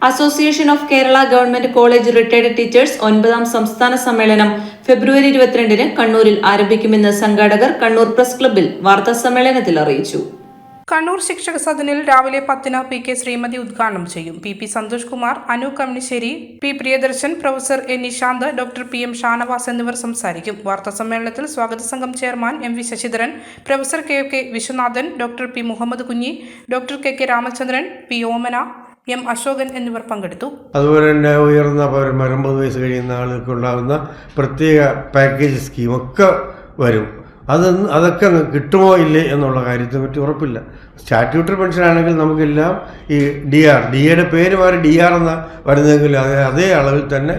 Association of Kerala government college retired teachers 9ാം സംസ്ഥാന സമ്മേളനം ഫെബ്രുവരി 22-ന് കണ്ണൂരിൽ ആരംഭിക്കുമെന്ന് സംഘാടകർ കണ്ണൂർ പ്രസ് ക്ലബ്ബിൽ വാർത്താസമ്മേളനത്തിൽ അറിയിച്ചു. കണ്ണൂർ ശിക്ഷക സദനിൽ രാവിലെ 10-ന് പി.കെ. ശ്രീമതി ഉദ്ഘാടനം ചെയ്യും. P. Santhosh Kumar, Anu Kammissery, P. Priyadarshan, professor A. Nishanth, doctor P M. Shanavas എന്നിവർ സംസാരിക്കും. വാർത്താസമ്മേളനത്തിൽ സ്വാഗത സംഘം chairman M. V. Sasidharan, professor K. Viswanathan, doctor P. Muhammad Kunhi, doctor K. Ramachandran, P. Omana, M. Asokan എന്നിവർ പങ്കെടുത്തു. അതുപോലെ തന്നെ ഉയർന്ന പൗരന്മാർ 50 വയസ്സ് കഴിയുന്ന ആളുകൾക്ക് ഉണ്ടാകുന്ന പ്രത്യേക പാക്കേജ് സ്കീമൊക്കെ വരും. അതൊക്കെ കിട്ടുമോ ഇല്ലേ എന്നുള്ള കാര്യത്തെ പറ്റി ഉറപ്പില്ല. സ്റ്റാറ്റ്യൂട്ടറി പെൻഷൻ ആണെങ്കിൽ നമുക്കെല്ലാം ഈ ഡിയുടെ പേര് മാറി DR എന്ന വരുന്നെങ്കിൽ അതേ അളവിൽ തന്നെ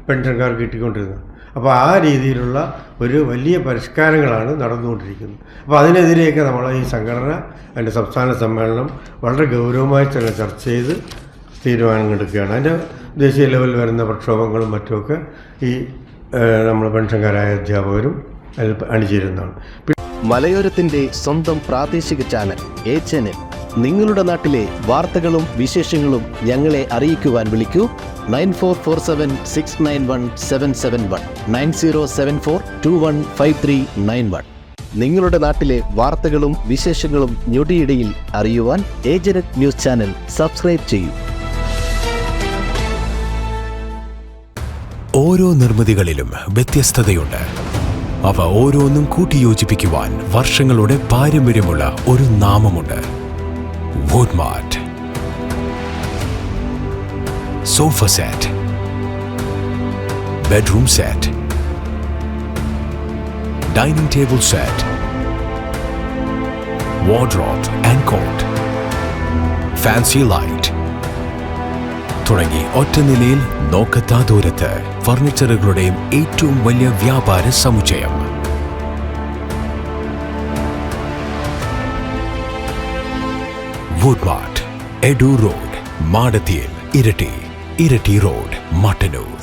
പെൻഷൻകാർ കിട്ടിക്കൊണ്ടിരുന്നത്. അപ്പോൾ ആ രീതിയിലുള്ള ഒരു വലിയ പരിഷ്കാരങ്ങളാണ് നടന്നുകൊണ്ടിരിക്കുന്നത്. അപ്പോൾ അതിനെതിരെയൊക്കെ നമ്മൾ ഈ സംഘടന അതിൻ്റെ സംസ്ഥാന സമ്മേളനം വളരെ ഗൗരവമായി തന്നെ ചർച്ച ചെയ്ത് തീരുമാനങ്ങളെടുക്കുകയാണ്. അതിൻ്റെ ദേശീയ ലെവലിൽ വരുന്ന പ്രക്ഷോഭങ്ങളും മറ്റുമൊക്കെ ഈ നമ്മൾ പെൻഷൻകാരായ അധ്യാപകരും അണിചേരുന്നതാണ്. മലയോരത്തിന്റെ സ്വന്തം പ്രാദേശിക ചാനൽ A-Channel. നിങ്ങളുടെ നാട്ടിലെ വാർത്തകളും വിശേഷങ്ങളും ഞങ്ങളെ അറിയിക്കുവാൻ വിളിക്കൂ 9447691771 9074215391. നിങ്ങളുടെ നാട്ടിലെ വാർത്തകളും വിശേഷങ്ങളും ഞൊടിയിടയിൽ അറിയുവാൻ A-Channel ന്യൂസ് ചാനൽ സബ്സ്ക്രൈബ് ചെയ്യൂ. ഓരോ നിർമ്മിതികളിലും വ്യത്യസ്തതയുണ്ട്. അവ ഓരോന്നും കൂട്ടിയോജിപ്പിക്കുവാൻ വർഷങ്ങളുടെ പാരമ്പര്യമുള്ള ഒരു നാമമുണ്ട്. Woodmart. Sofa set, bedroom set, dining table set, wardrobe and cot, fancy light തുടങ്ങി ഒറ്റനിലയിൽ നോക്കത്താ ദൂരത്ത് ഫർണിച്ചറുകളുടെയും ഏറ്റവും വലിയ വ്യാപാര സമുച്ചയം. വുഡ്മാർട്ട്, എഡു റോഡ്, മാടത്തിയിൽ, ഇരട്ടി റോഡ്, മട്ടന്നൂർ.